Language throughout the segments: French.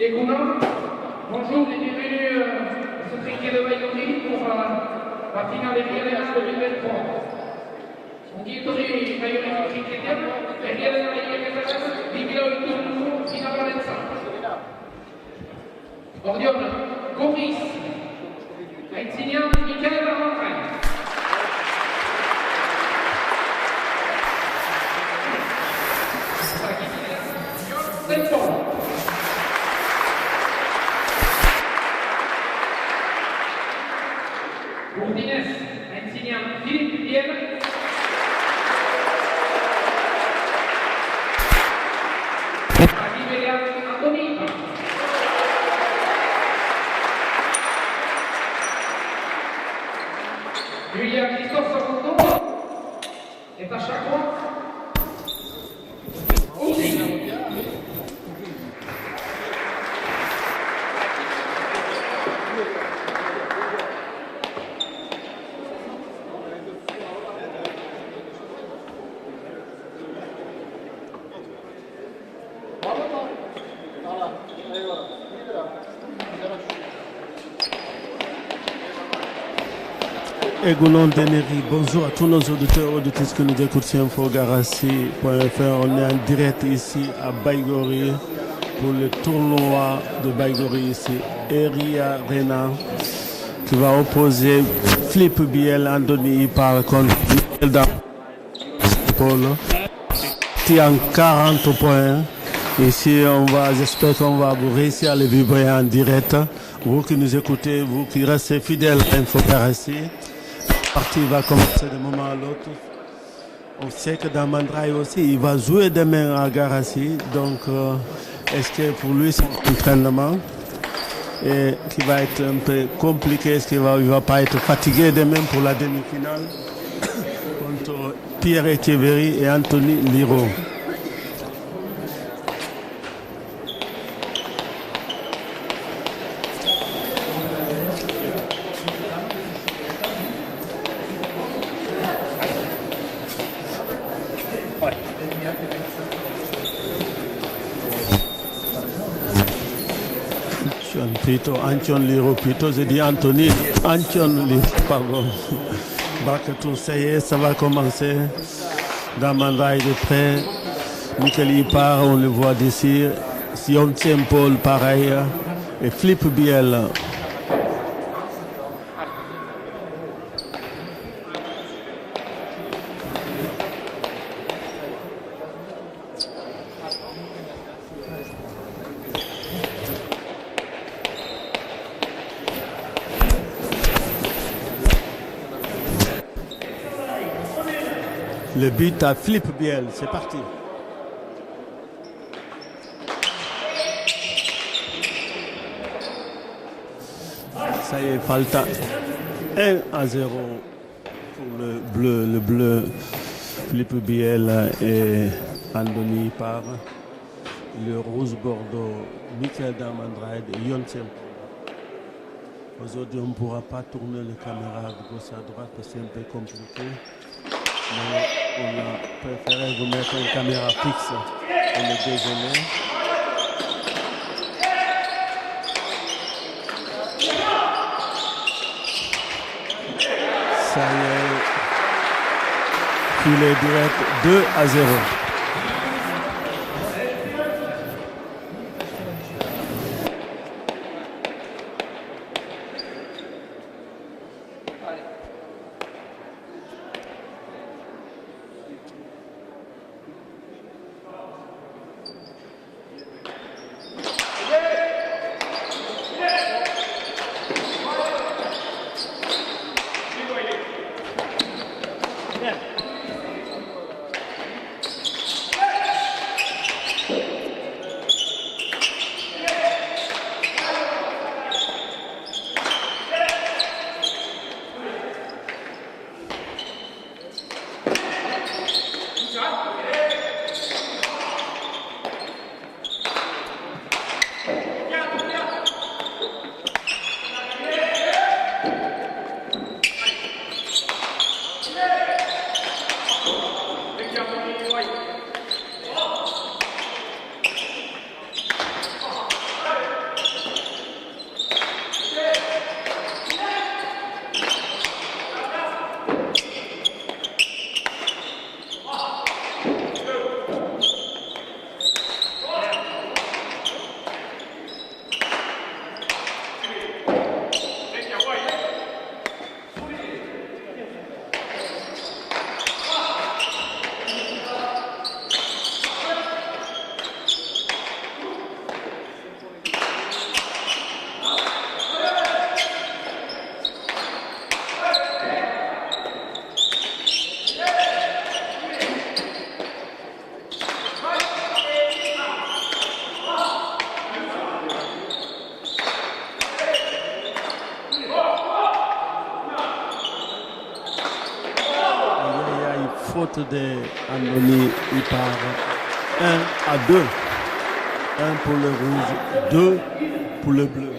Écoulons, bonjour et bienvenue à ce trinquet de Baïgori pour la finale des Rielenas 2023. Ongitori Baïgori trinquetian, les Rielenas Baïgori Vivilo y Turno, Final Valenza. Ordion, Goris, Aitzinian, Michael Armantray. Saint-Paul. Bourdinès, Insignian, Philippe Biel. Agibélian, Anthony. Julien Christophe Savanto. Et à chaque fois. Aussi. Egounon Deneri, bonjour à tous nos auditeurs et auditrices qui nous écoutent sur infogarassi.fr. On est en direct ici à Baïgori pour le tournoi de Baïgori ici. Eria Rena qui va opposer Flip Biel, Anthony par contre Michel Paul qui est en 40 points. Ici, j'espère qu'on va vous réussir à le vibrer en direct. Vous qui nous écoutez, vous qui restez fidèles à Infogarassi. La partie va commencer d'un moment à l'autre. On sait que dans Mandraï aussi, il va jouer demain à Garassi. Donc, est-ce que pour lui, c'est un entraînement et qui va être un peu compliqué? Est-ce qu'il ne va pas être fatigué demain pour la demi-finale contre Pierre Echeverry et Anthony Liro? Plutôt Antion Liro, plutôt j'ai dit Anthony, Antion Liro, pardon. Barkatou, ça y est, ça va commencer. Dans Mandraï de près, Michael y part, on le voit d'ici. Sion Saint-Paul, pareil. Et Flip Biel. Le but à Flip Biel, c'est parti. Ça y est, Falta 1-0 pour le bleu. Flip Biel et Andoni par le rouge Bordeaux, Michael Damandrade et Yon Saint-Paul. Aujourd'hui, on ne pourra pas tourner les caméras de gauche à droite parce que c'est un peu compliqué. Mais on a préféré vous mettre une caméra fixe. On est désolé. Ça y est. Filet direct 2-0. Saturday Andoni il part 1-2. 1 pour le rouge, 2 pour le bleu.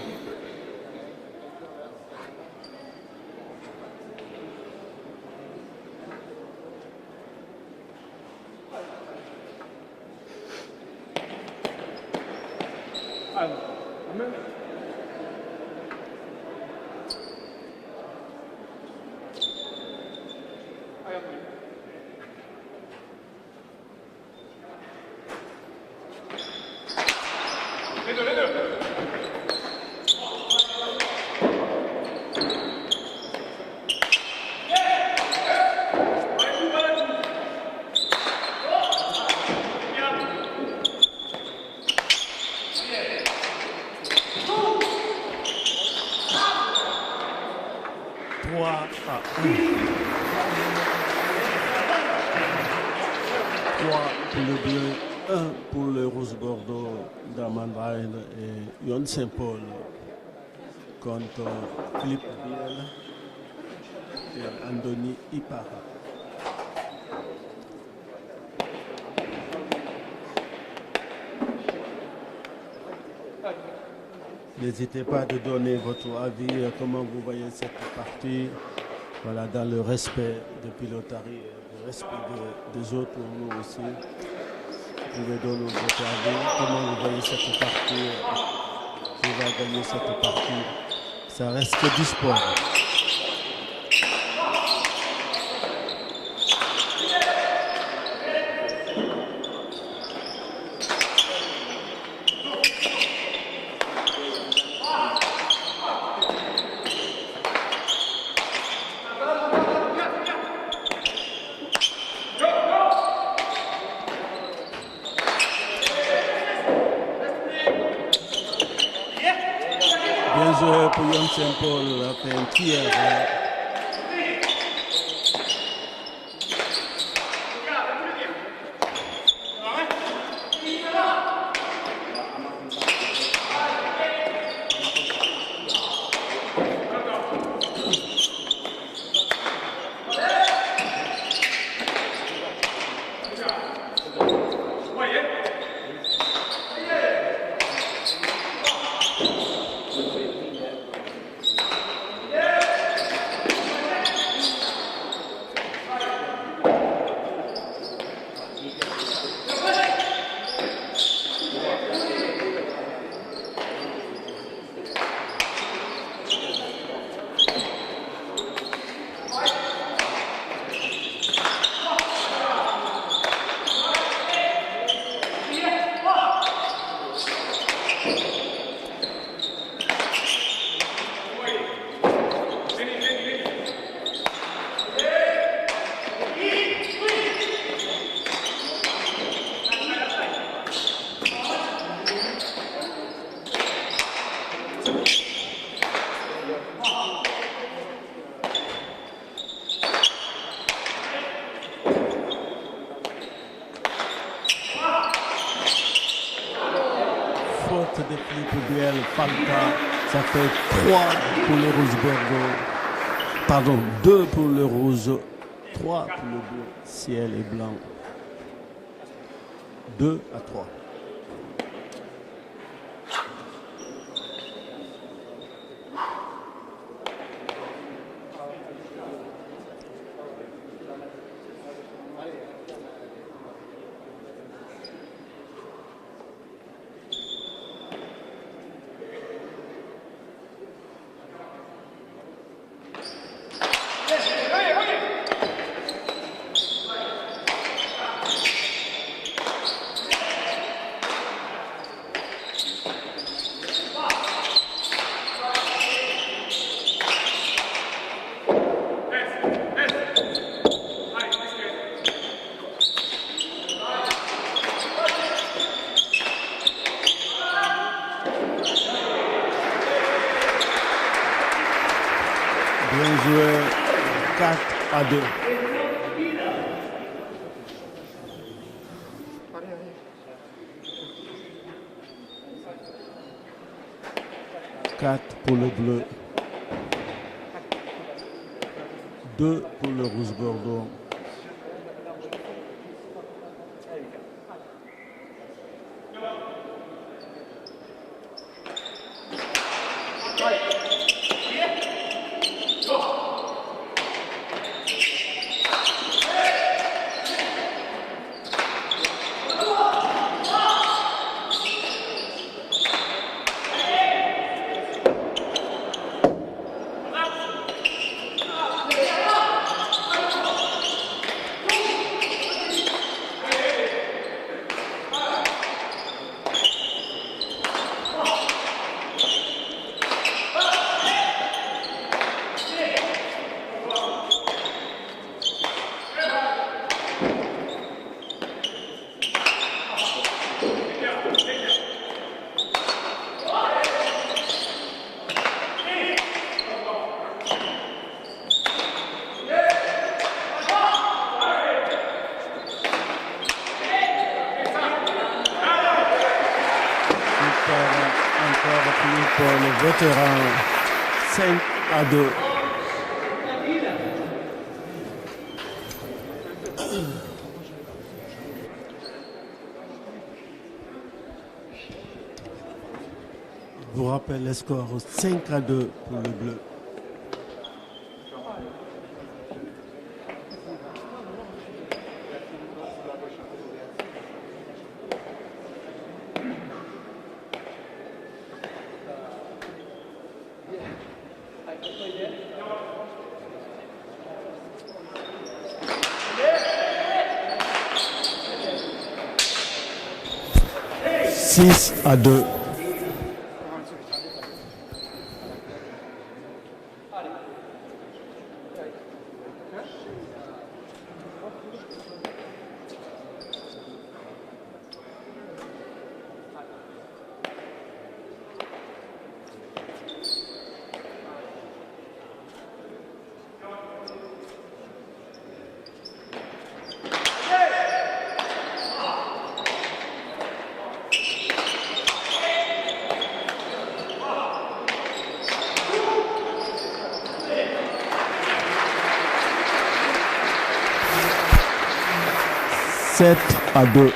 Saint-Paul contre Philippe Biel et Andoni Ipara. N'hésitez pas à donner votre avis, comment vous voyez cette partie, voilà, dans le respect de Pilotari, le respect des autres pour nous aussi. Vous pouvez donner votre avis, comment vous voyez cette partie. Qui va gagner cette partie. Ça reste que du sport. Pour Yon Saint-Paul a fait un tir. De Philippe Biel, Falca, ça fait 3 pour le rouge Bordeaux, pardon, 2 pour le rouge, 3 pour le bleu, ciel et blanc, 2-3. Bien joué, 4-2. Pour le bleu, 2 pour le rouge Bordeaux, Pour le vétéran 5-2. Je vous rappelle le score 5-2 pour le bleu. Six à 2. Sept à 2.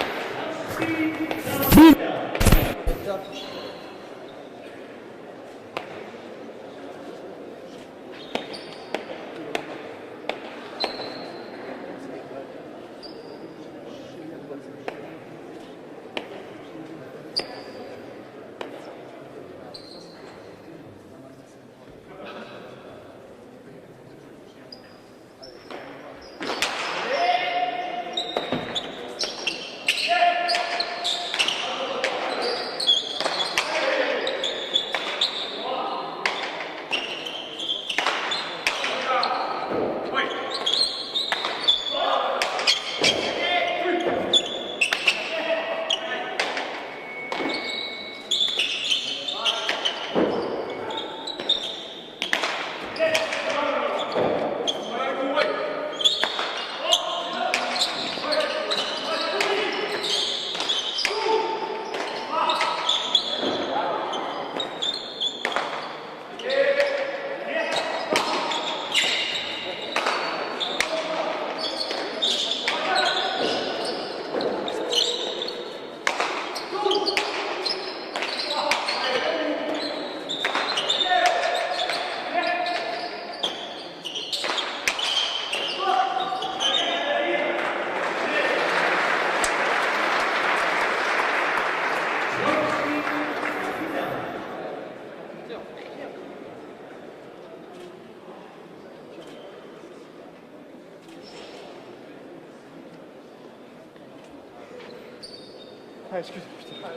Ah, excusez, putain.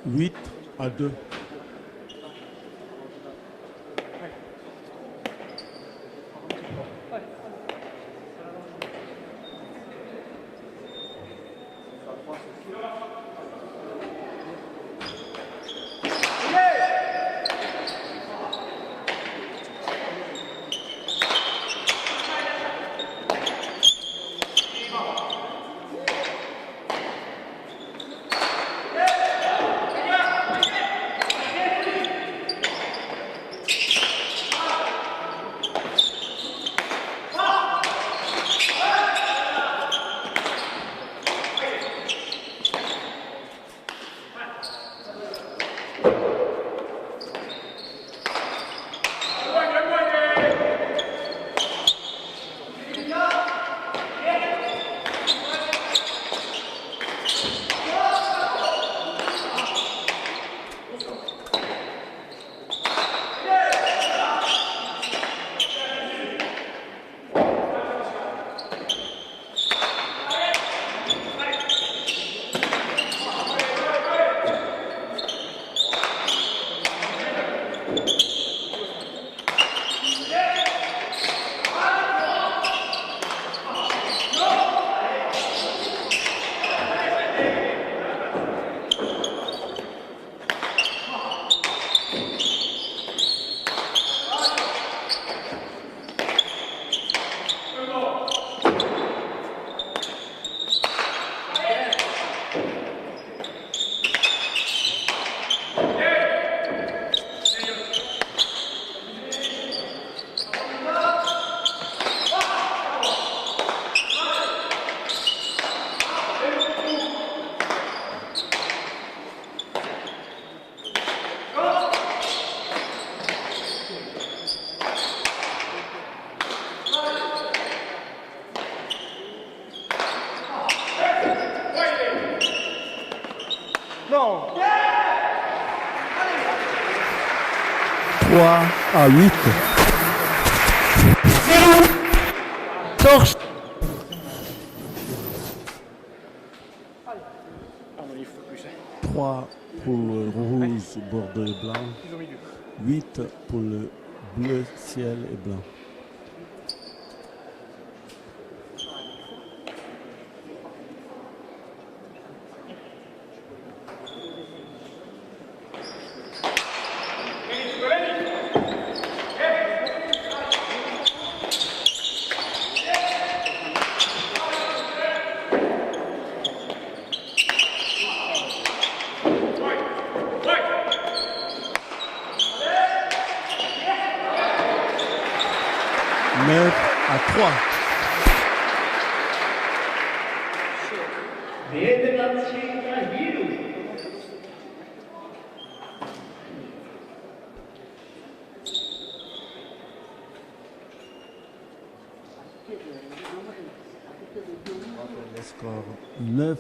8 à 2. 3-8. Torche. 3 pour le rouge, bordeaux et blanc. 8 pour le bleu, ciel et blanc. À 3. Le score 9-3.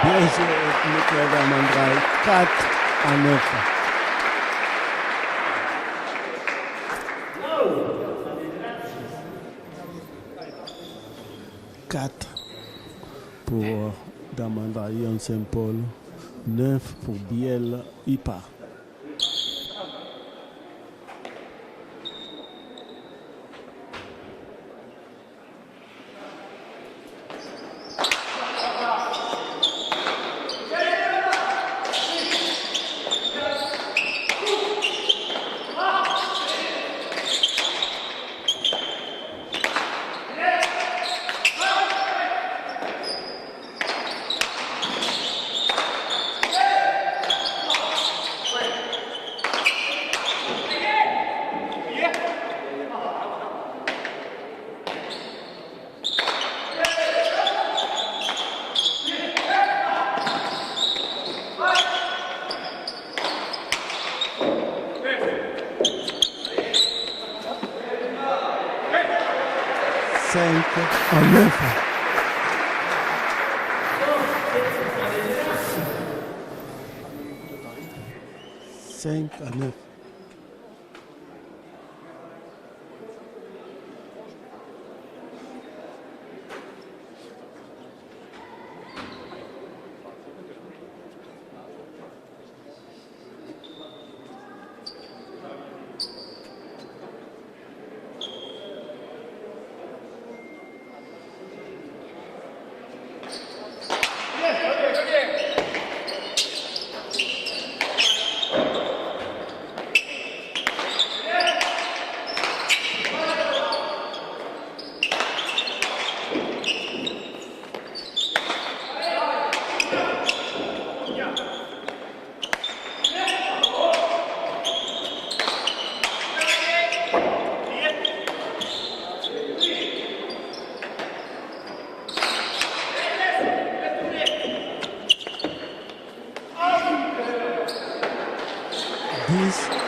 Bien joué, Michael Damandral, 4-9. Quatre pour Damandra Ian Saint-Paul, 9 pour Biel Ipa. Cinq à 9. Cinq à 9.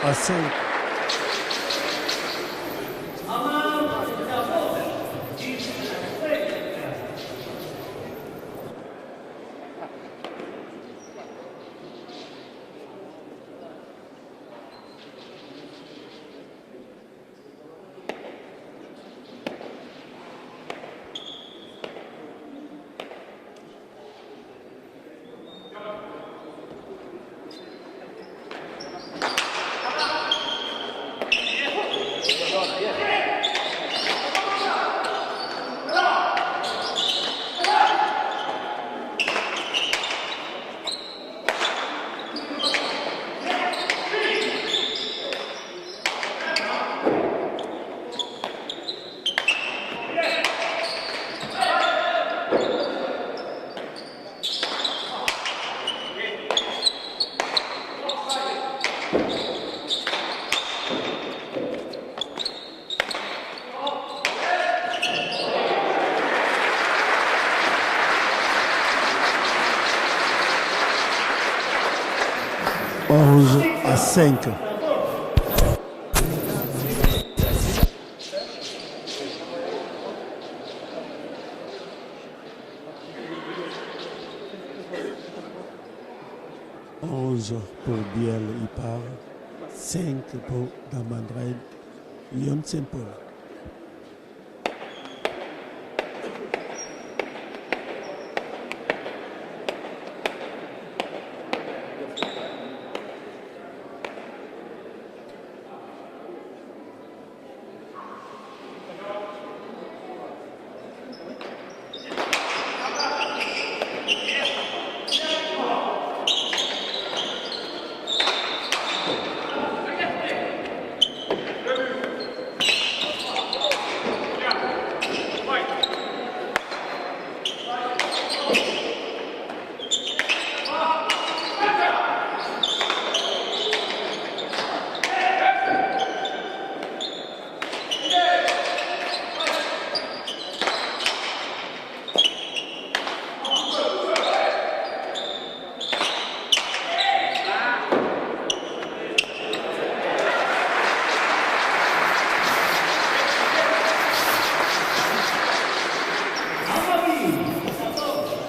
À 5. 11-5. Pour Biel, il part. 5 pour Damandrein. Lyon Saint-Paul.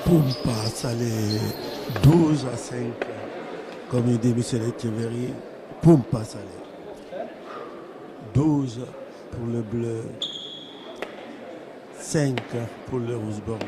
Poumpa Salé 12-5. Comme il dit Michel Etcheverry, Poumpa Salé. 12 pour le bleu, 5 pour le rouge bordeaux.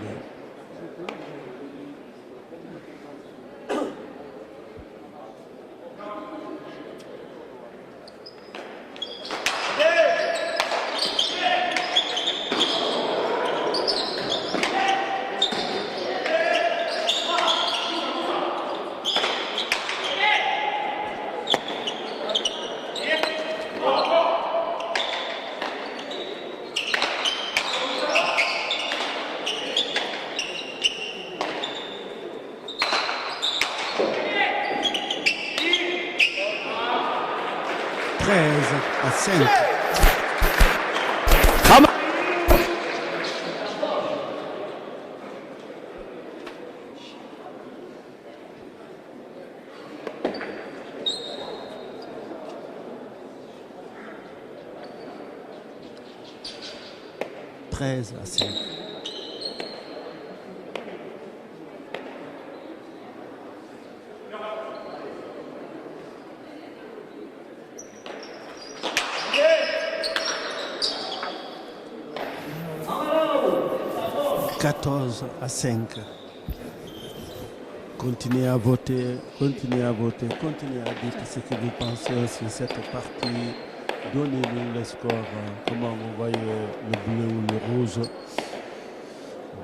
À 5. 13-5. 14-5. Continuez à voter, continuez à voter, continuez à dire ce que vous pensez sur cette partie. Donnez-nous le score, comment vous voyez le bleu ou le rouge.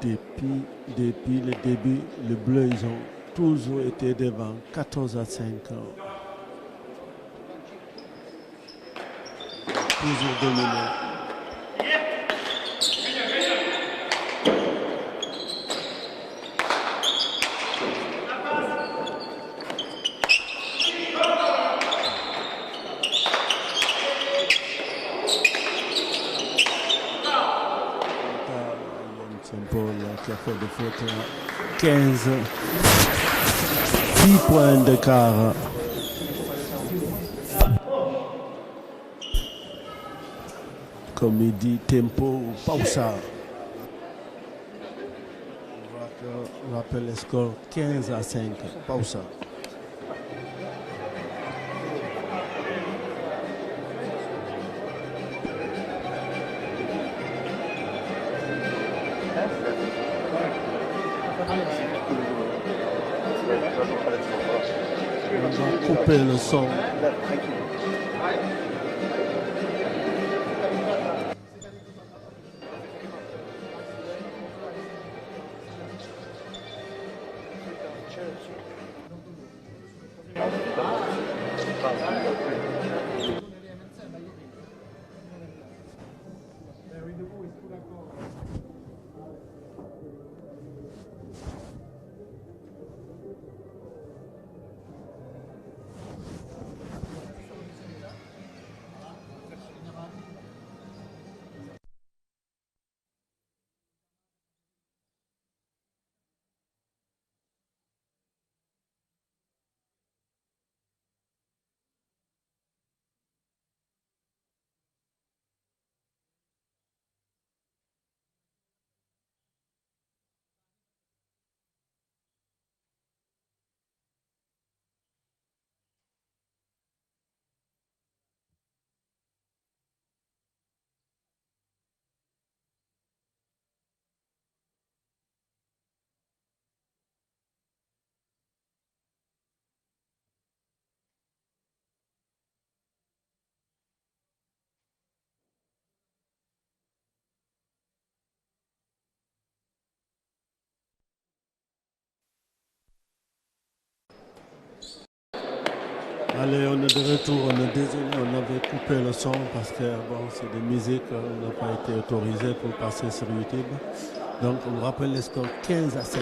Depuis le début, le bleu, ils ont toujours été devant, 14-5. Toujours dominé. Qui a fait de faute 15, 6 points d'écart. Comme il dit, tempo, pausa. On rappelle le score 15-5, pausa. On va couper le son. Allez, on est de retour. On est désolé, on avait coupé le son parce que bon, c'est des musiques, on n'a pas été autorisé pour passer sur YouTube. Donc, on rappelle les scores 15-5.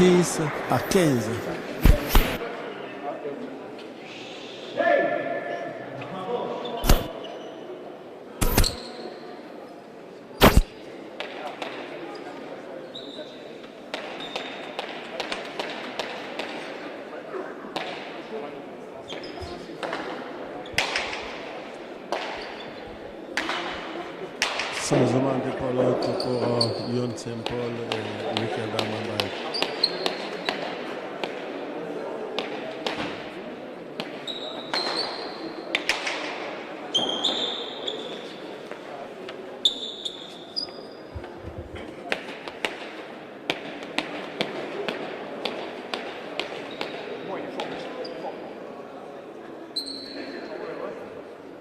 6-15. Changement de pelote pour Yon Saint-Paul et Michael Damandai.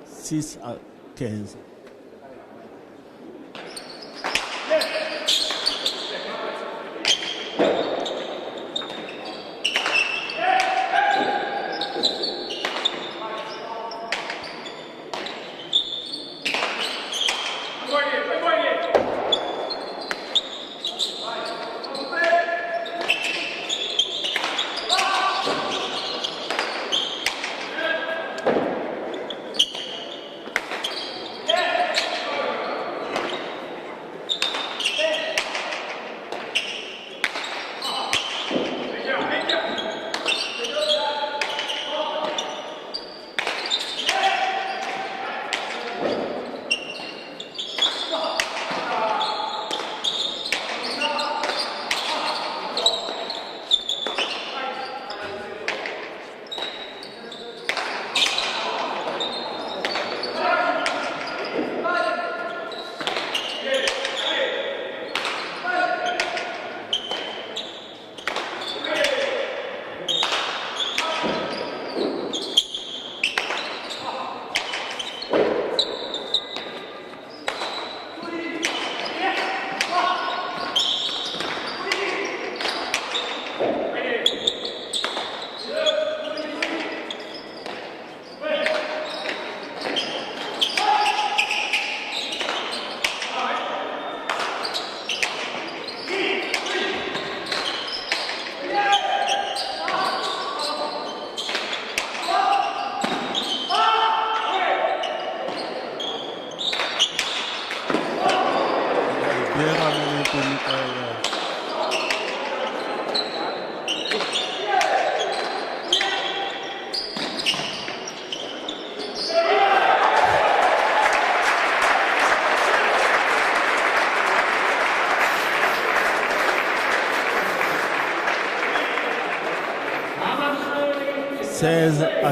Six à 15. Bien ramené pour Michael.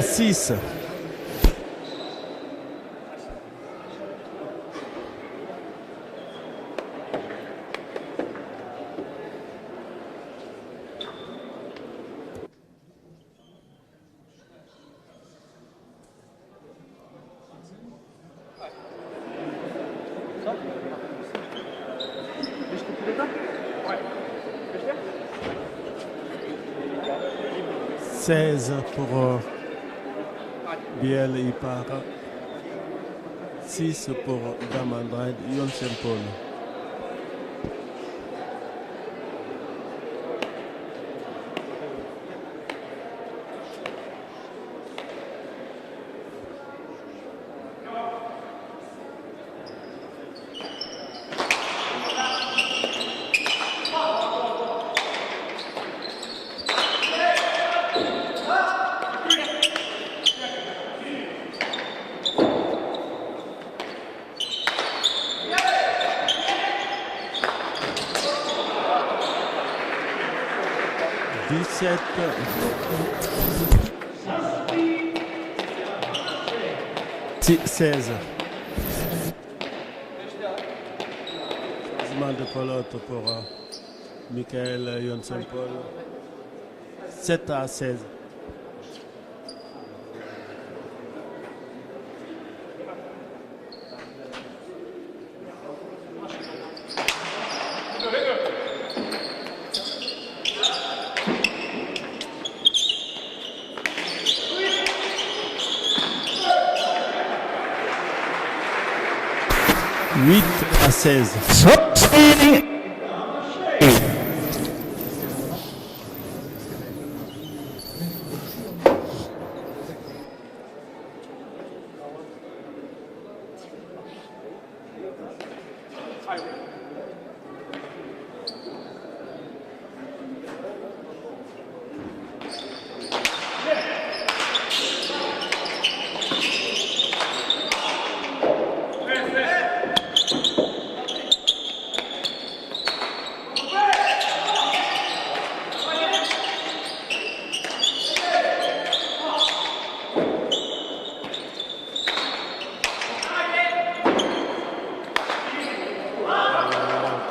16-6. Pour Biel Ipara, 6 pour Damandai, Yon Saint-Paul. Seize. Changement de pelote pour Michael Yon Saint-Paul. 7-16. Deux. 8-16. Sourcing.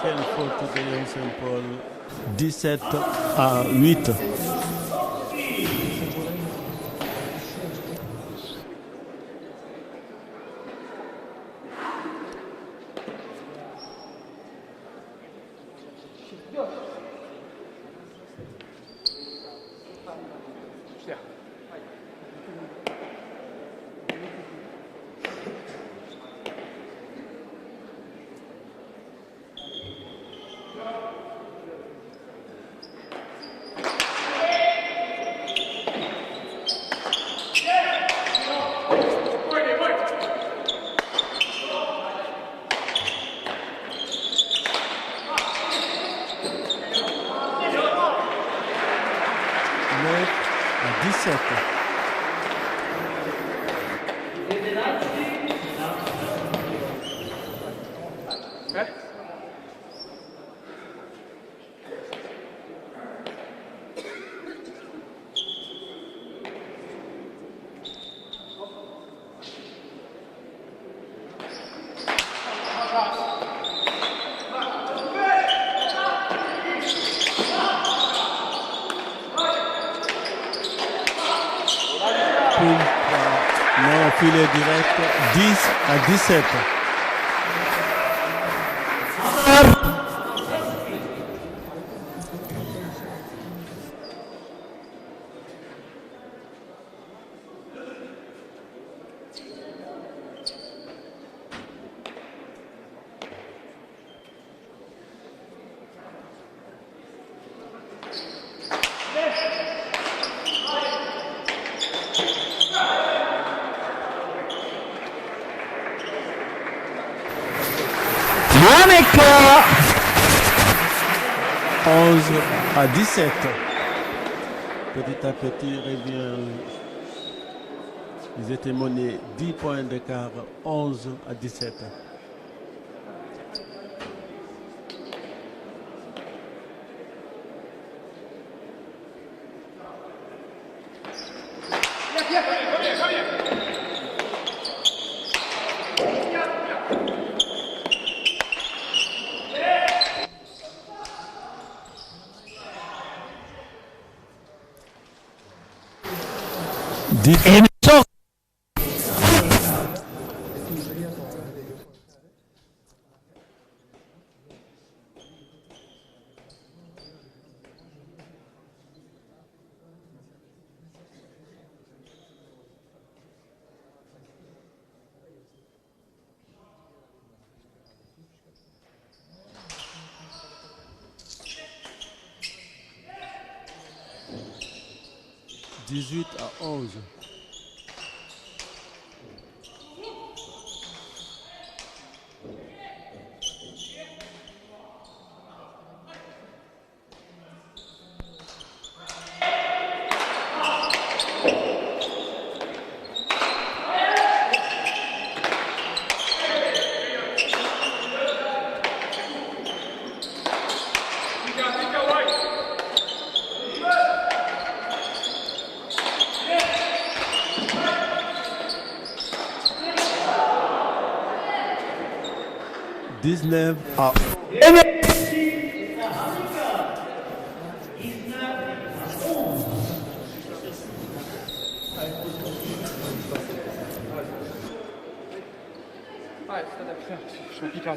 Quelle faute de Young Saint-Paul. 17-8. À 17. Non, filet direct, 10-17. Monica. 11-17. Petit à petit, revient. Ils étaient menés 10 points d'écart, 11-17. Et sort. « 18-11. Ah. Je suis piqué.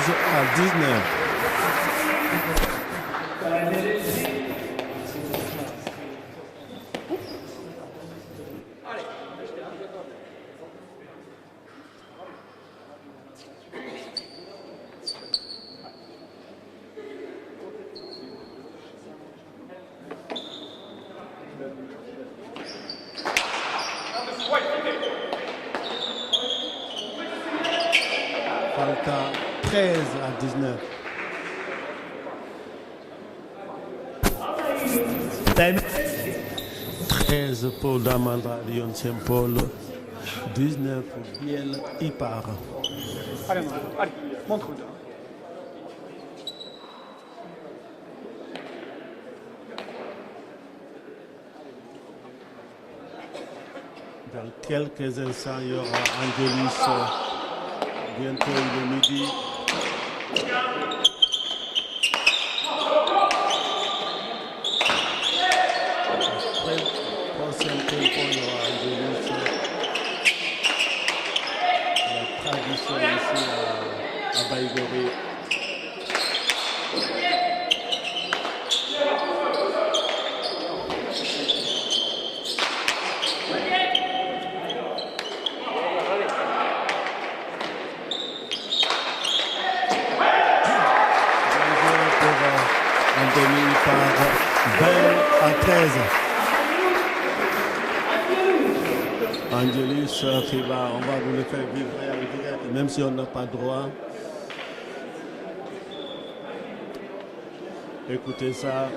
19. Falta 13-19. 13 pour Damandra Lyon Saint-Paul, 19 pour Biel Ipar. Allez, allez, montre-le. Dans quelques instants, il y aura Angelis. Bientôt il est midi. Prochain tempo, il y aura Angelis. La tradition ici à Baïgori. Par 20 à 13. Angelis qui va, on va vous le faire vivre en direct, même si on n'a pas droit. Écoutez ça.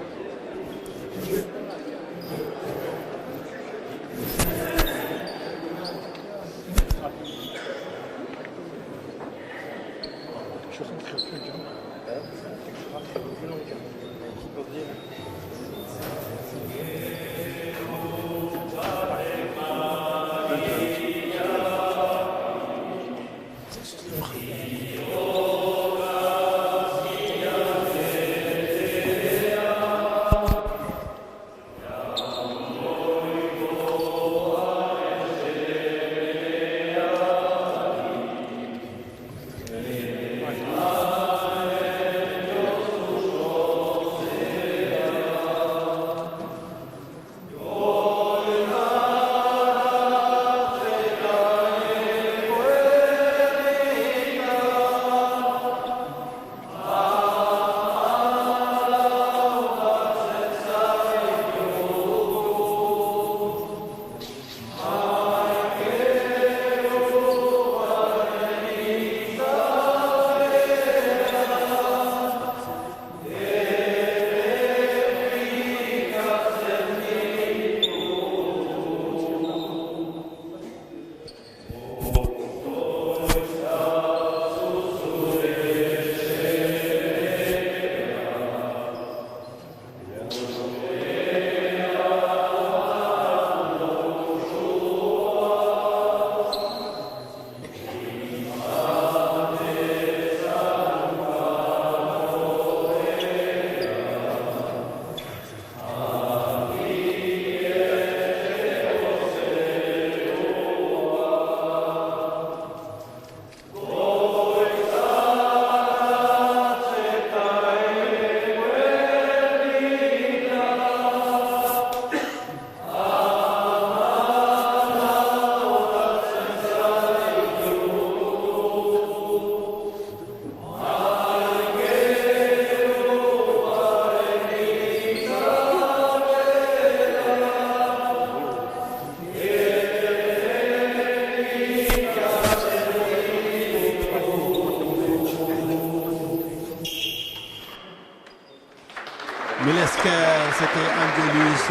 C'était Angelis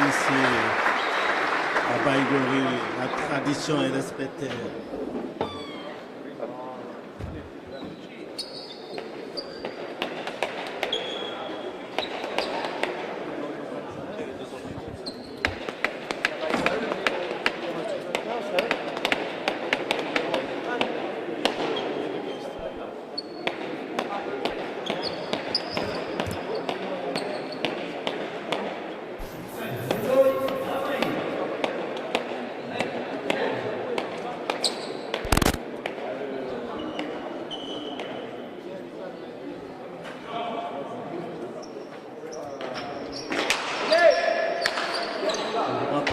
ici à Baïgori. La tradition est respectée.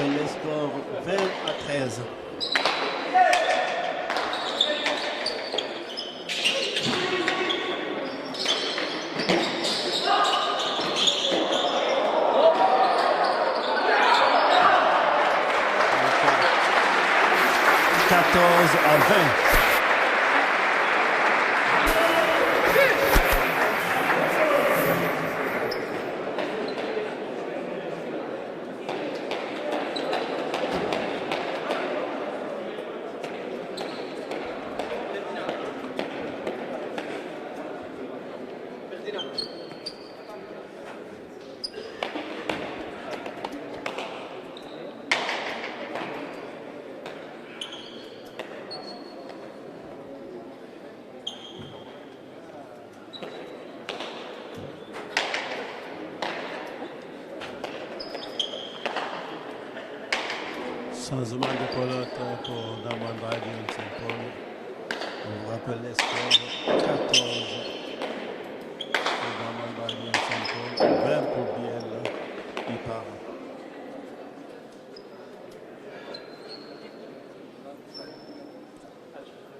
rappelle les scores 20-13. À 20. Changement de pelote pour Damandra de Saint-Paul. On vous rappelle les scores 14 pour Damandra de Saint-Paul, 20 pour Biel Ipar.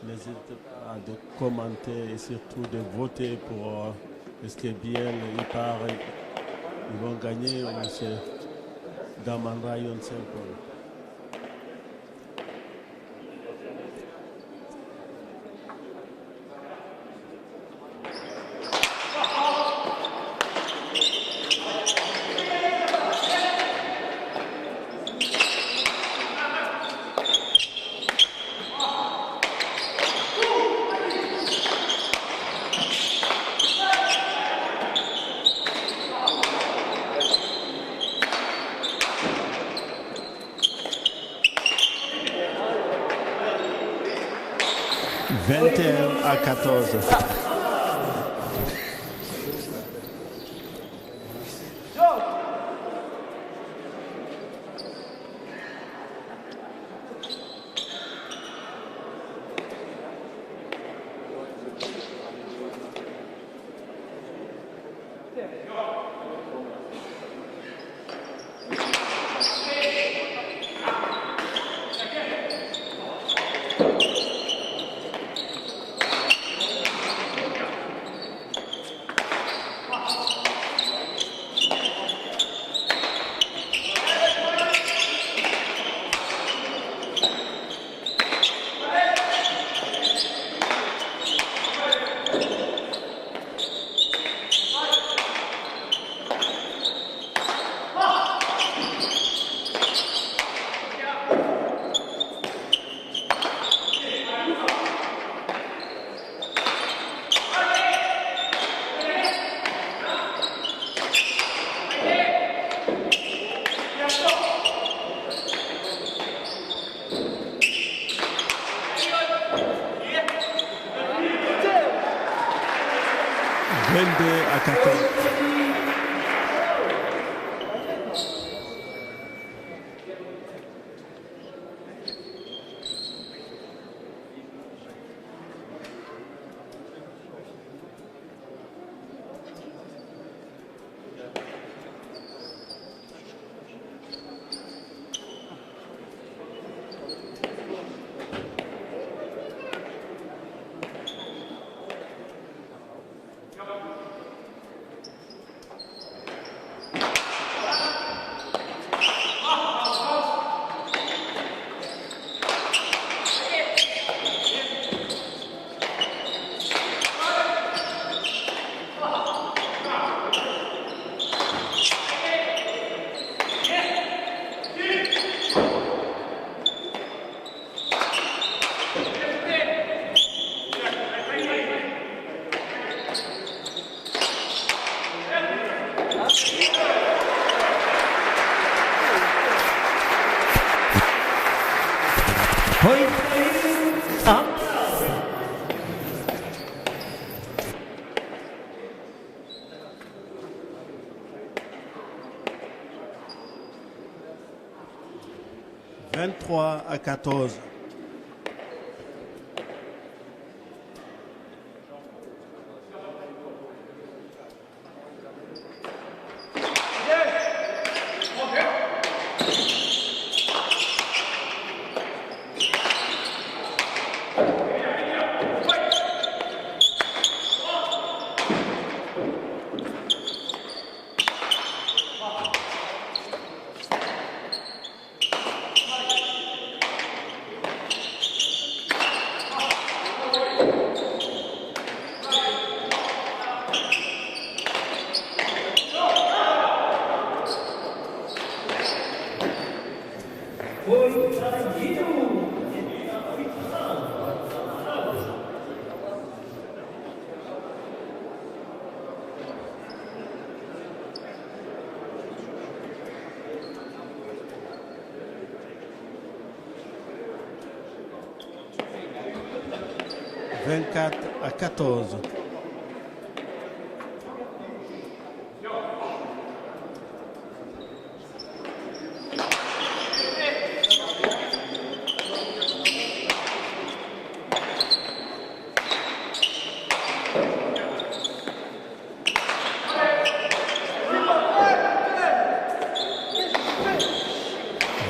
N'hésitez pas de commenter et surtout de voter pour est-ce que Biel Ipar ils vont gagner ou c'est Damandra de Saint-Paul. À 14. À 14. 23 à 14. 24-14.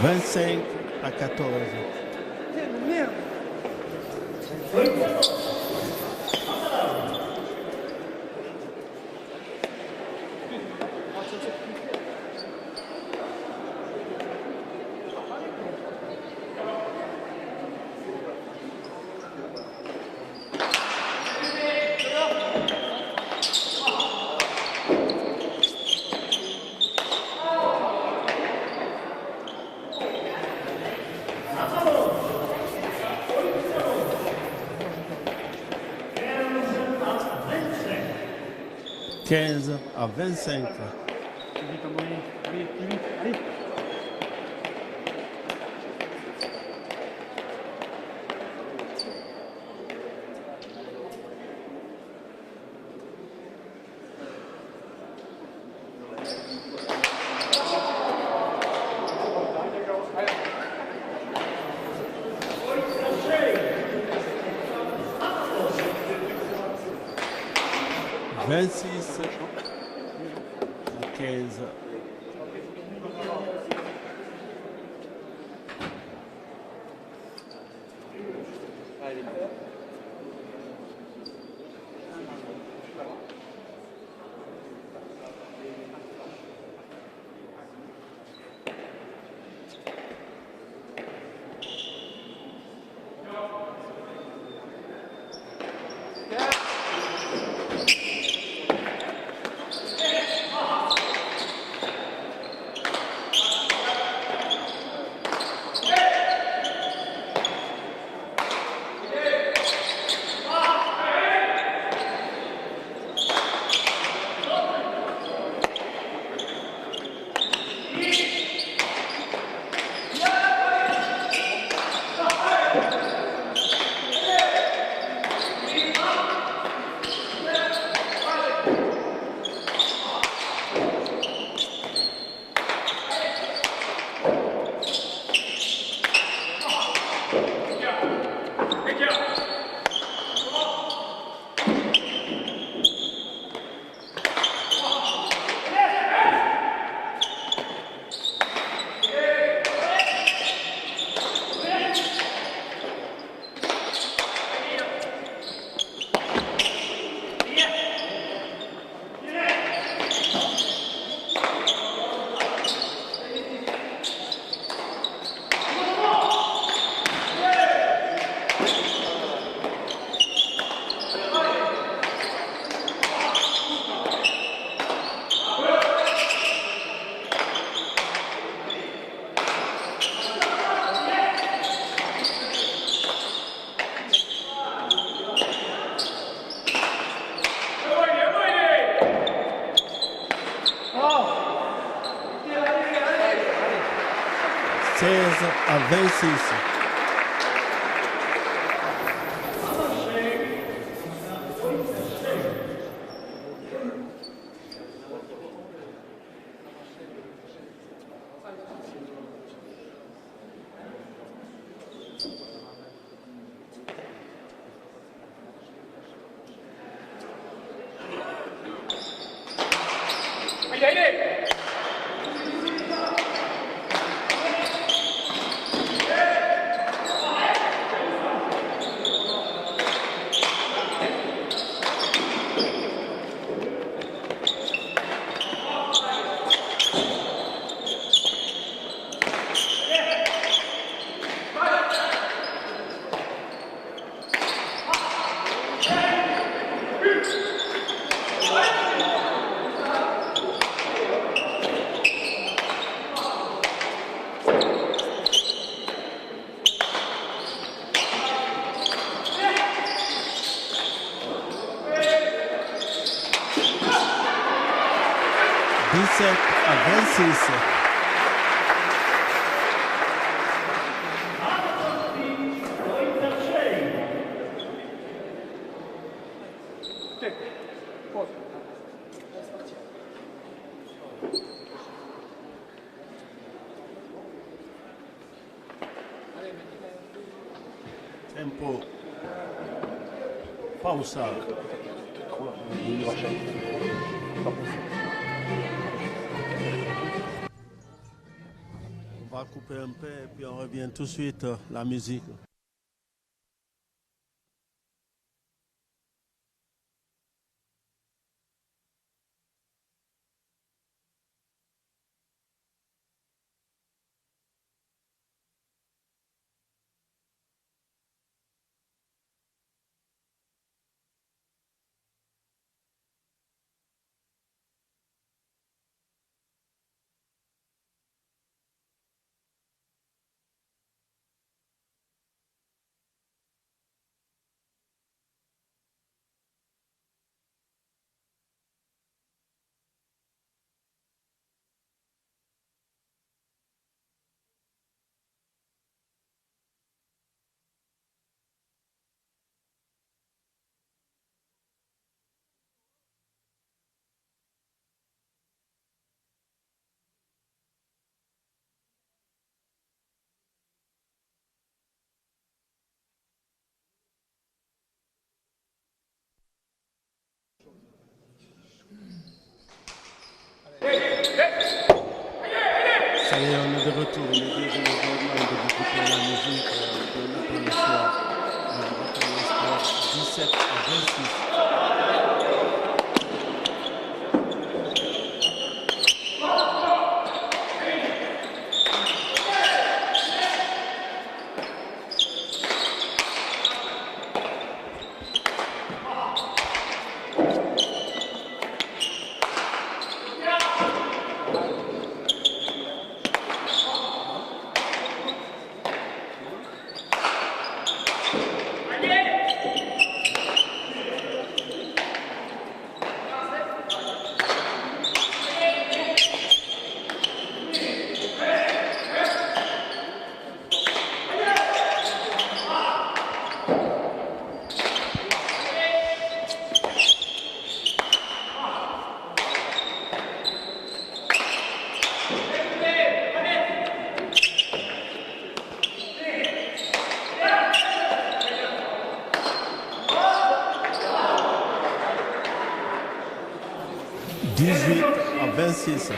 Vingt-cinq à 14. Quinze à 25. Vite, Amaury. Allez, plus vite, allez. Vingt-six à 15. Seize à 26. Dix-sept à 26. tempo. Pausa. On va couper un peu et puis on revient tout de suite la musique. Ça y est, on est de retour. On est désolé vraiment de vous couper la musique de le soir. On vous rappelle le score 17 à 26. À 26.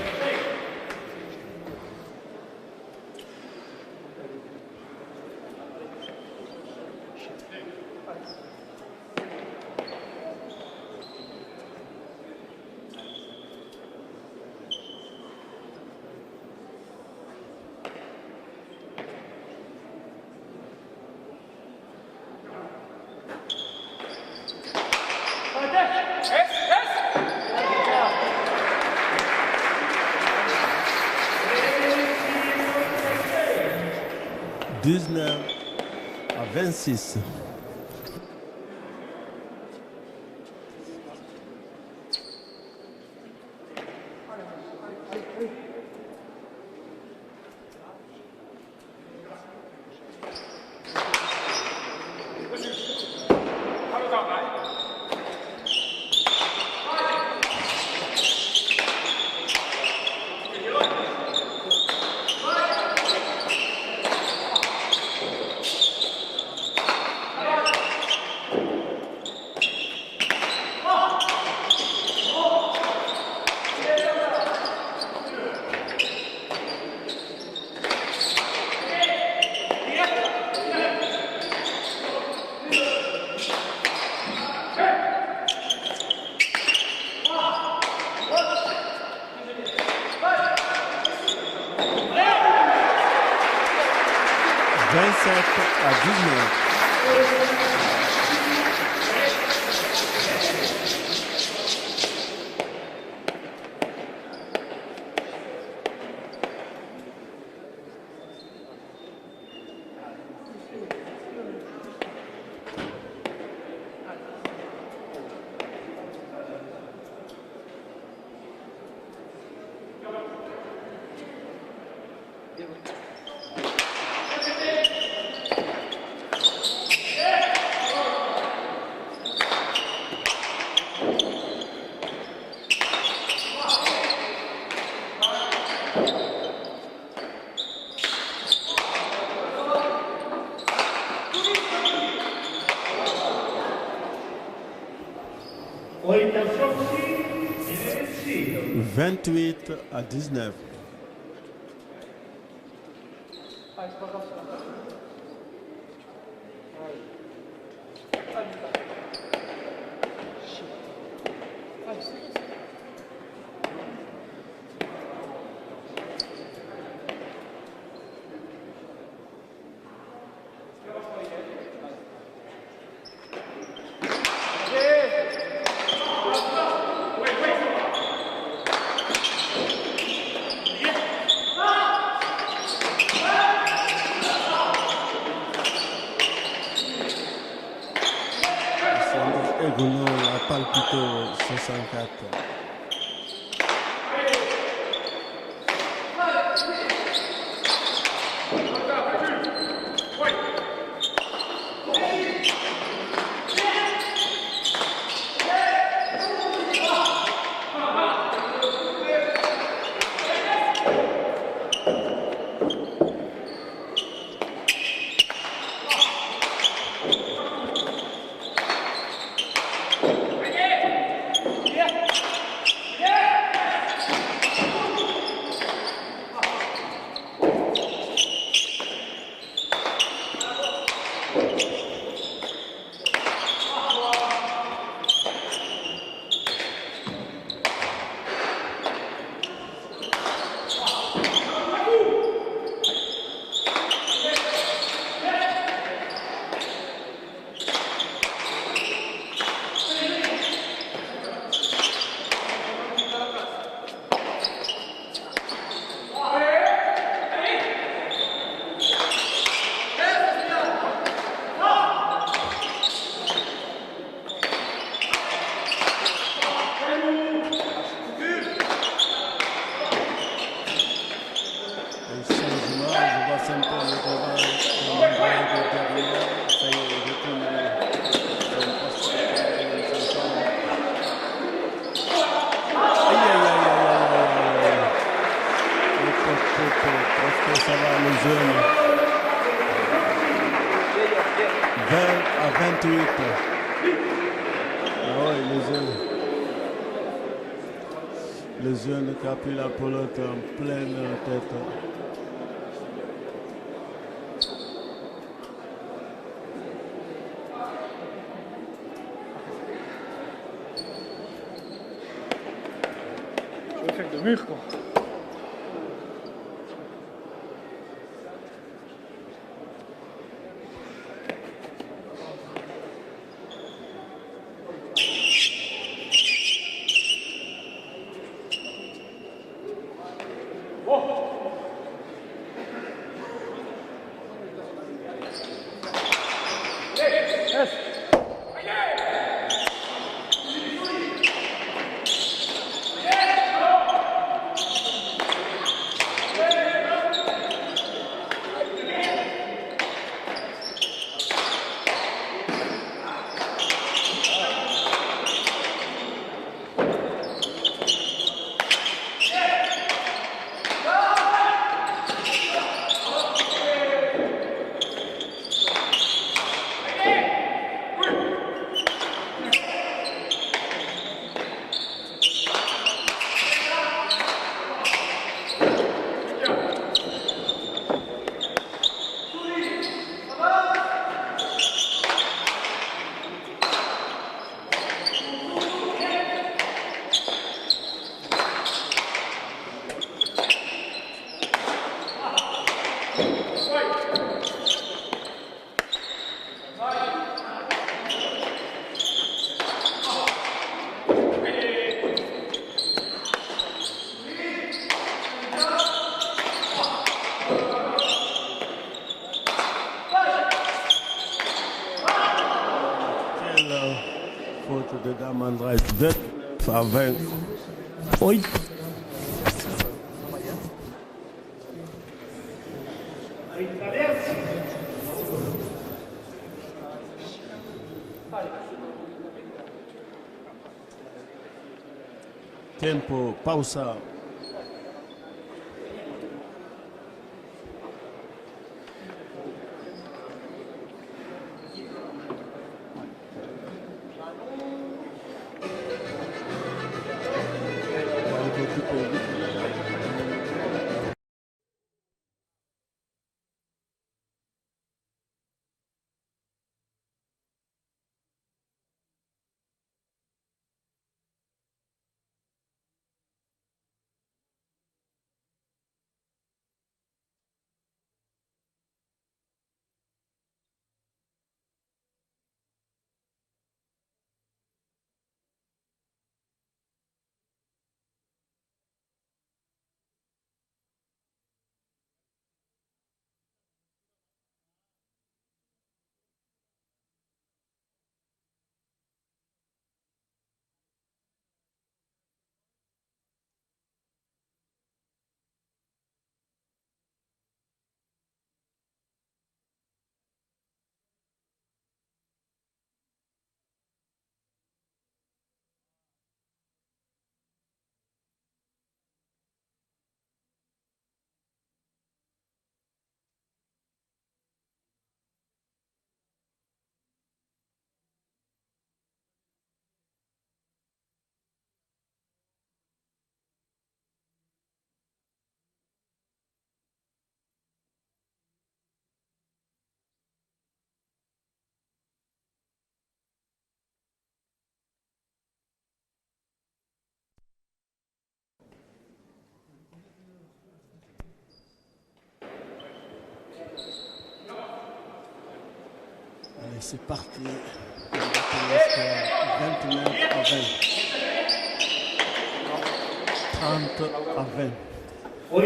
À 26. À 19. 28-19. Egono a palpito 64. Les jeunes qui appuient la pelote en pleine tête. Je vais faire de mur quoi. Faute de Damandrage 2 à 20. Oui. Tempo, pausa. Et c'est parti. Le score 29 à 20. 30 à 20. On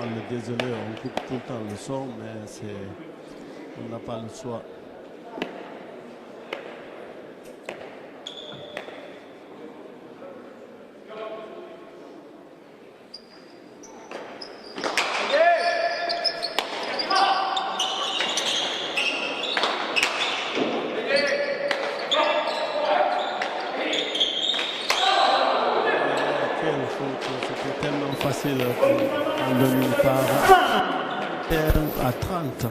est désolé, on coupe tout le temps le son, mais on n'a pas le choix. C'était tellement facile en 2000 par à 30.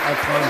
À 30.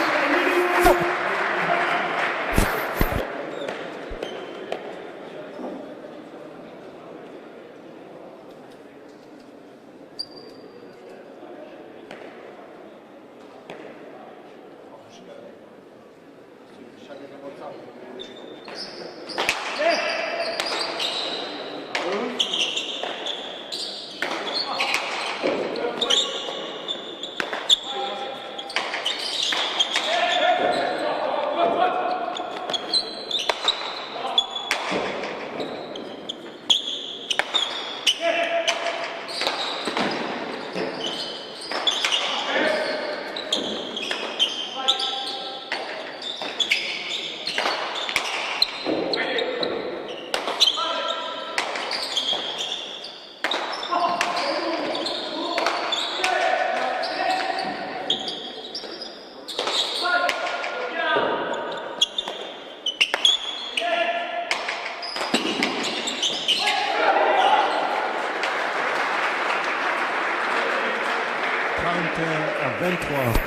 À 23.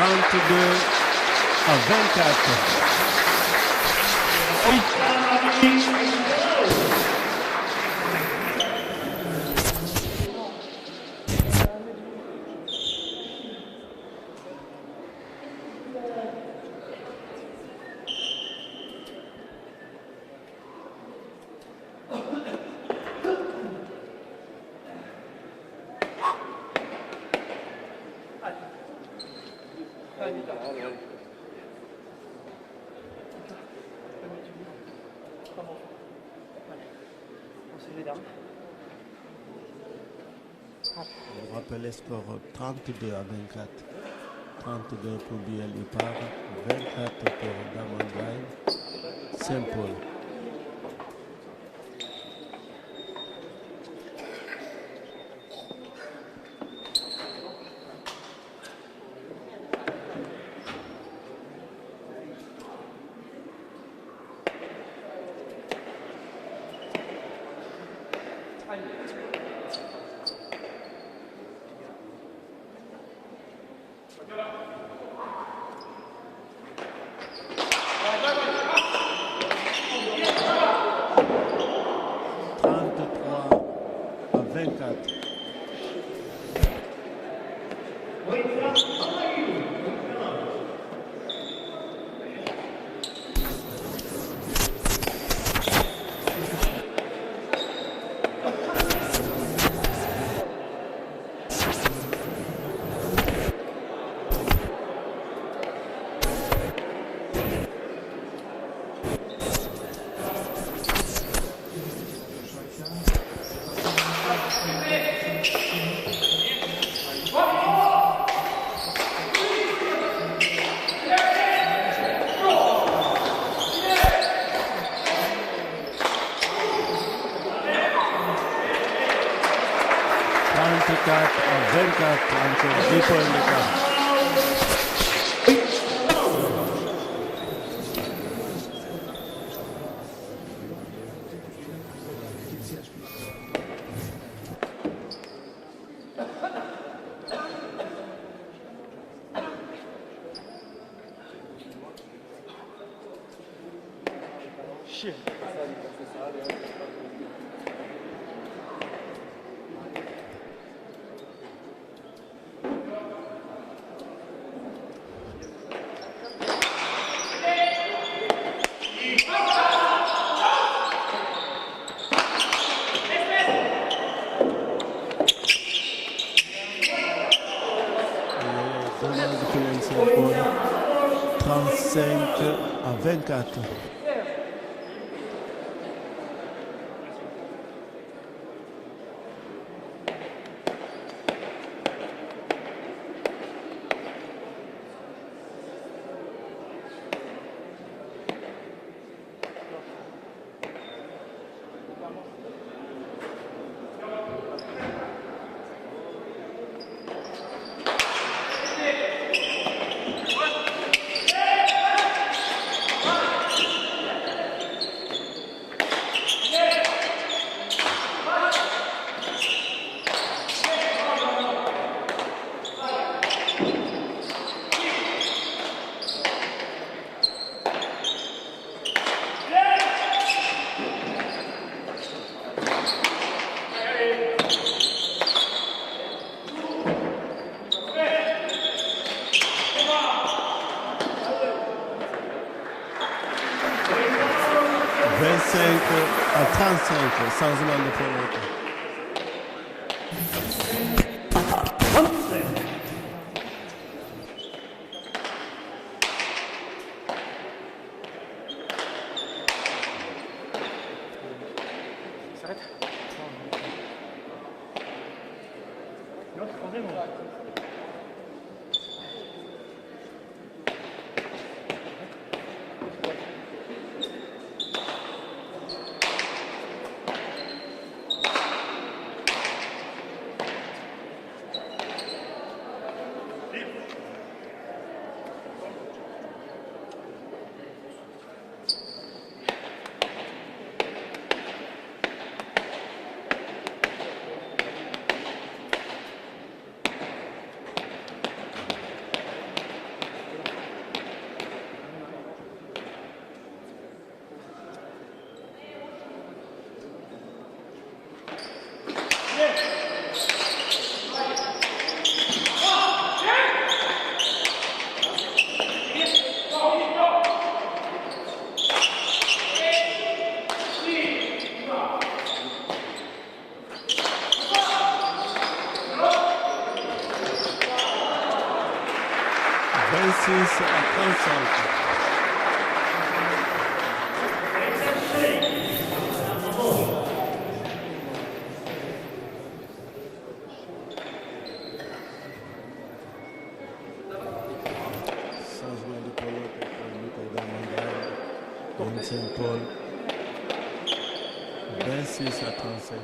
32-24. On rappelle le score 32-24. 32 pour BL Ipar, 24 pour Diamond Drive, Saint-Paul. Saint-Paul, 35-24. À 35, changement de promoteur. 26 à 35. Changement de pelote pour Nicolas Saint-Paul. 26 à 35.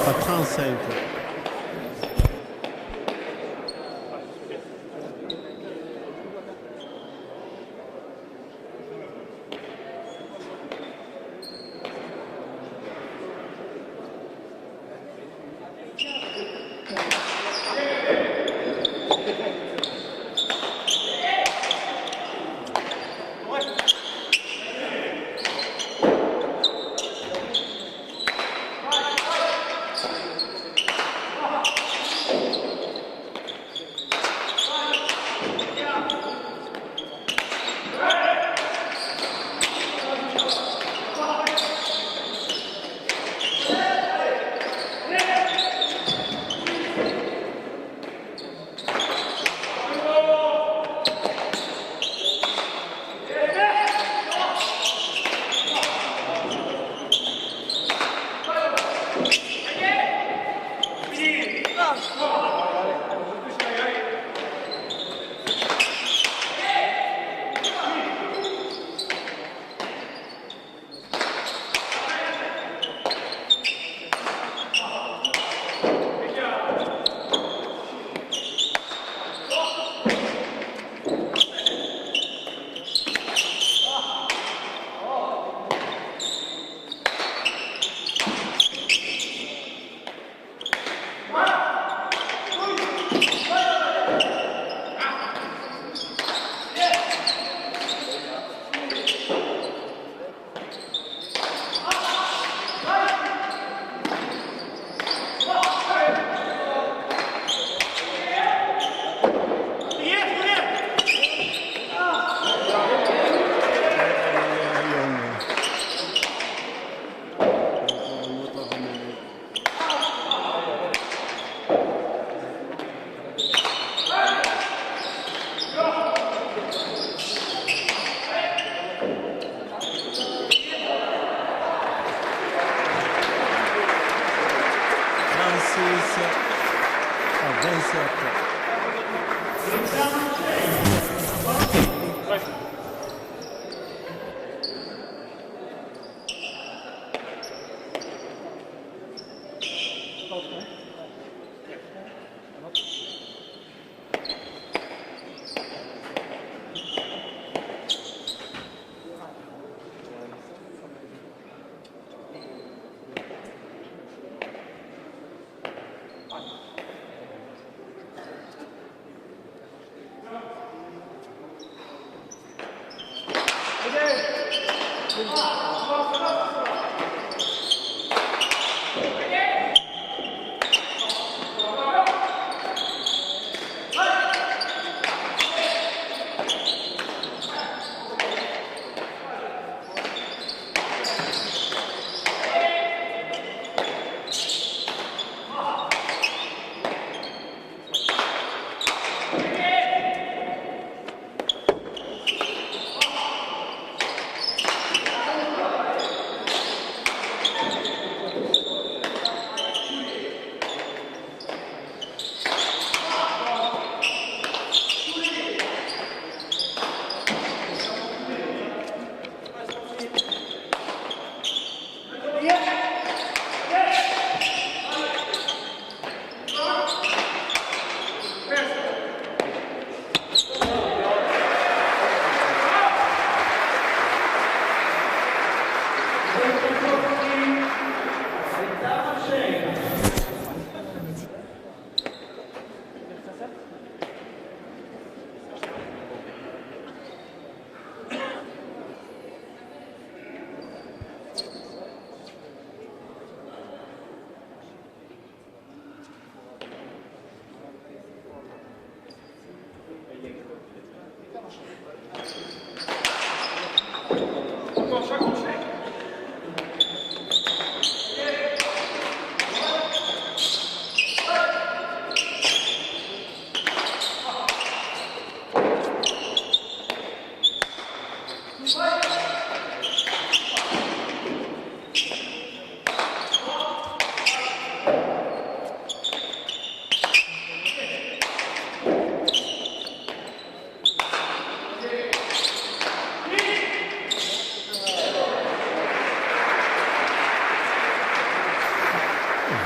À 35. À 27.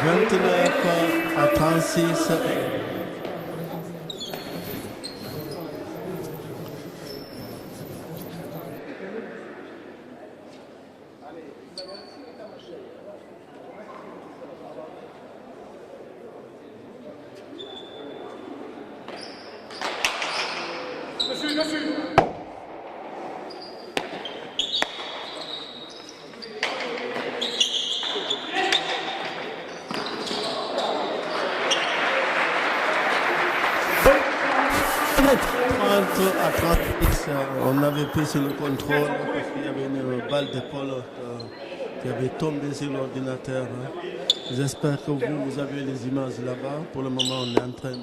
29 à 36. Dessus. 30 à 36, on avait pris sur le contrôle parce qu'il y avait une balle d'épaule qui avait tombé sur l'ordinateur. J'espère que vous avez les images là-bas. Pour le moment, on est en train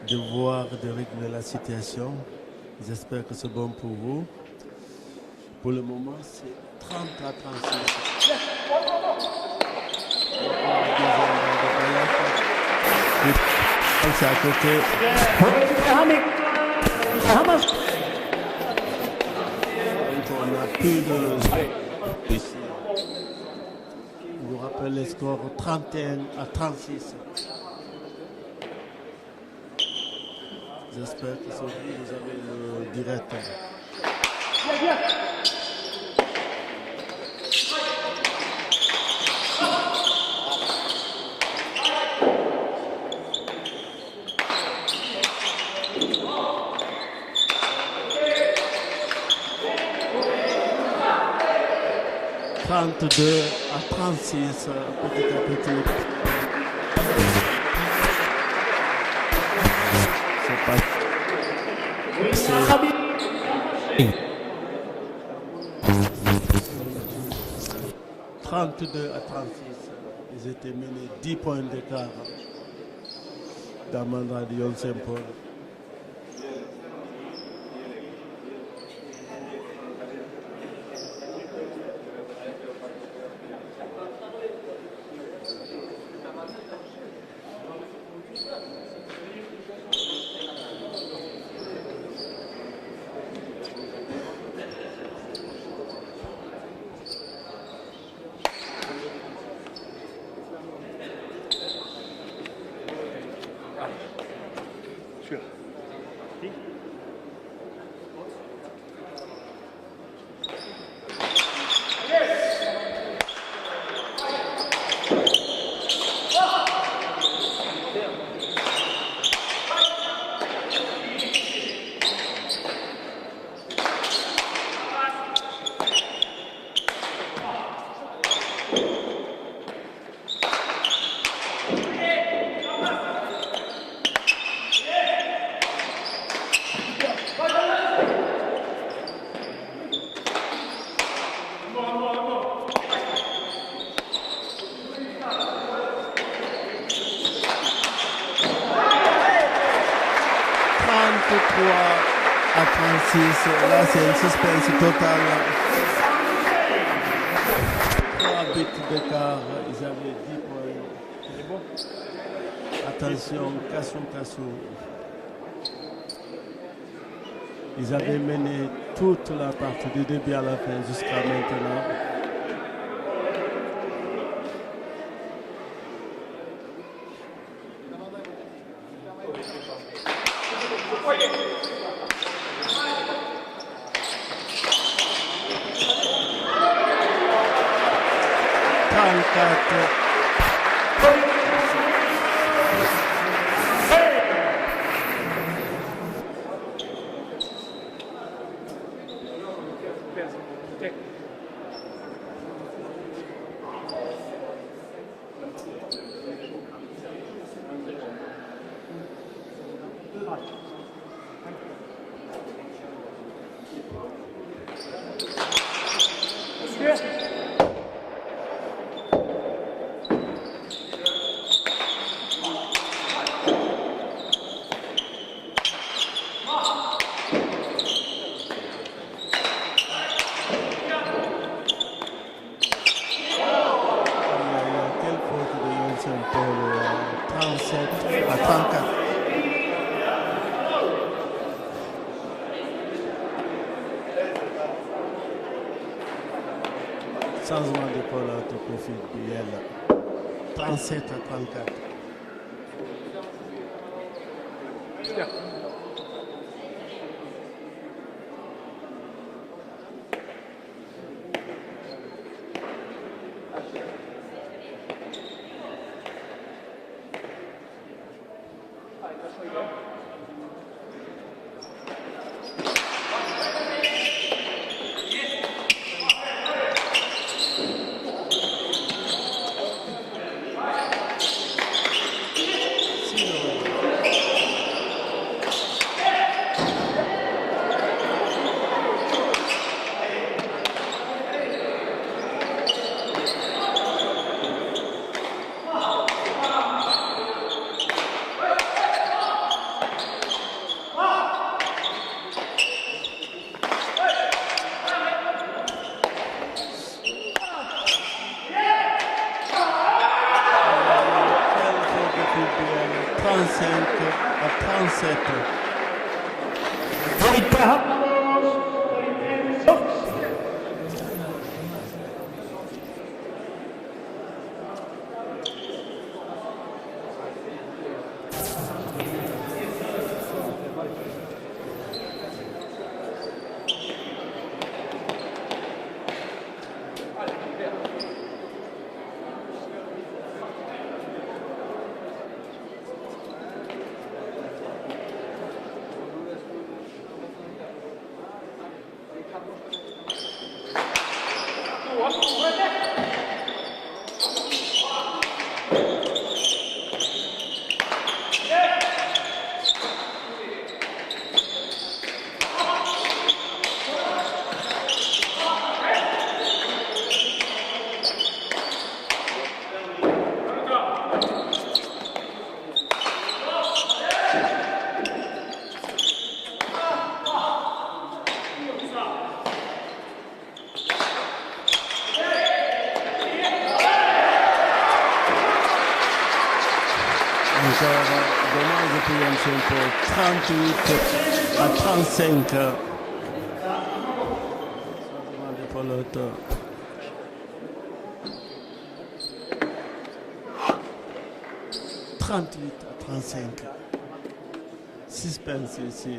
de voir, de régler la situation. J'espère que c'est bon pour vous. Pour le moment, c'est 30 à 36. C'est à côté. Donc on a plus de ici. Je vous rappelle les scores 31 à 36. J'espère que c'est vous avez le direct. 32 à 36, petit à petit. C'est pas... 32 à 36. Ils étaient menés 10 points d'écart dans Mandra Lyon Saint-Paul. Sûr. Si. À 36, là c'est un suspense total. 3 buts d'écart, ils avaient 10 points. Attention, Kassou. Ils avaient mené toute la partie du début à la fin jusqu'à maintenant. Quelle faute de Yon Saint-Paul, 37 à 34. Changement de Paul au profit de Biel. 37 à 34. Dommage pour Yon Saint-Paul, 38 à 35. Changement de pelote. « 38 à 35. Suspense ici.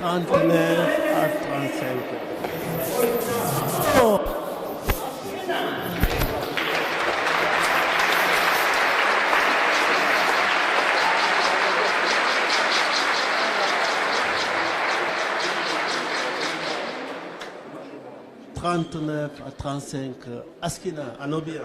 À 35. Oh. « 39 à 35, Askina, Anobia.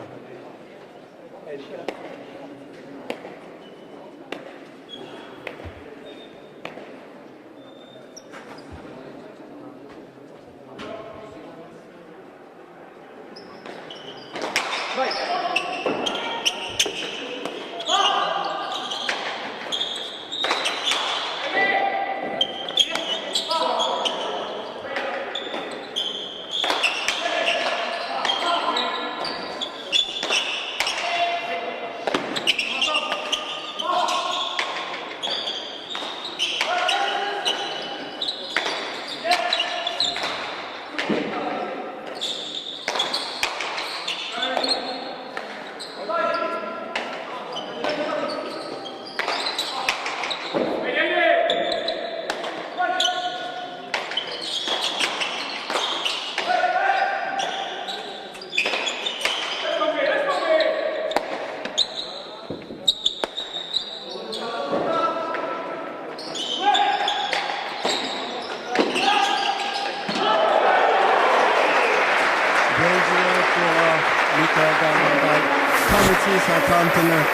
à 39.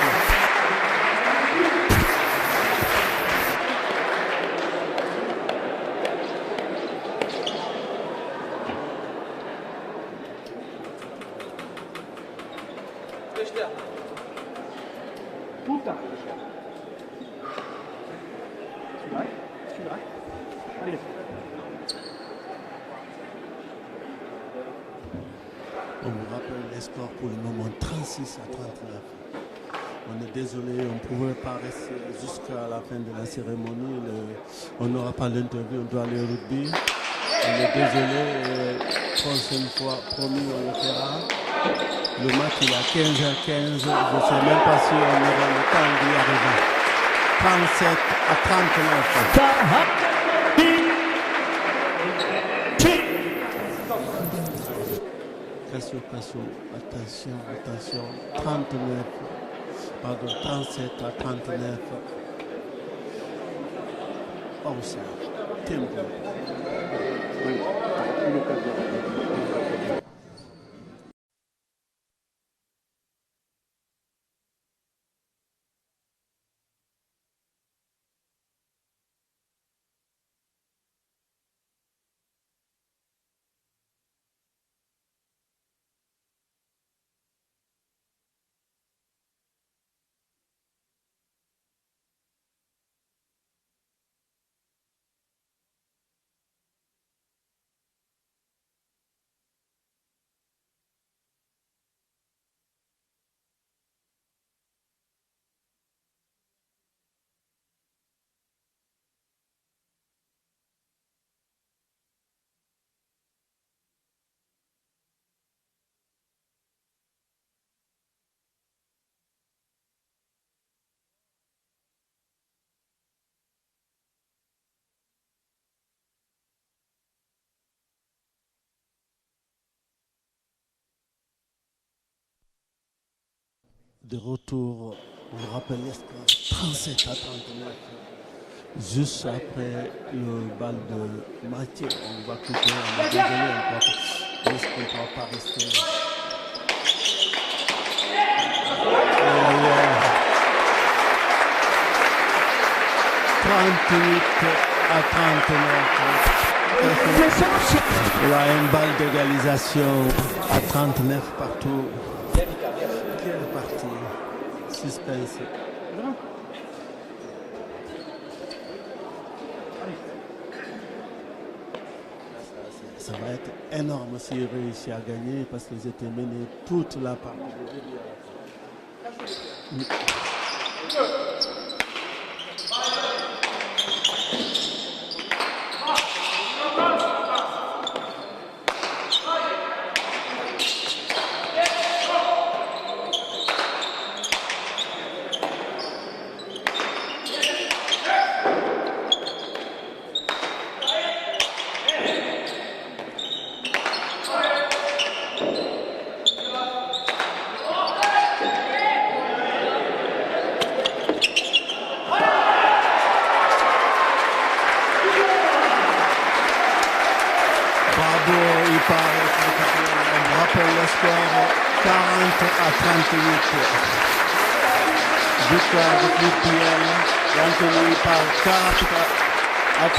Puta. Celui-là. Allez. On vous rappelle les scores pour le moment 36 à 39. On est désolé, on ne pouvait pas rester jusqu'à la fin de la cérémonie. On n'aura pas l'interview, on doit aller au rugby. On est désolé, prochaine fois, promis, on le fera. Le match il est à 15h15, je ne sais même pas si on aura le temps d'y arriver. 37 à 39. Cassio, attention, 37 à 39. Oh, ça, tempo. Oui, une occasion. De retour, on vous rappelle les scores 37 à 39. Juste après le bal de Mathieu, on va couper, on est désolé, on ne pourra pas rester. 38 à 39. Il y a une balle d'égalisation à 39 partout. Quelle partie. Suspense. Ça va être énorme s'ils réussissent à gagner parce qu'ils étaient menés toute la partie de début. Victoire de Pierre, Anthony par 40 à 38.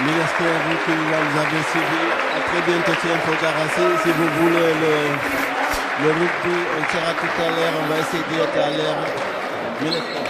Ministère, vous qui nous avez suivi, à très bientôt sur Infogarassi. Si vous voulez le rugby, on sera tout à l'heure, on va essayer d'être à l'heure. Ministère.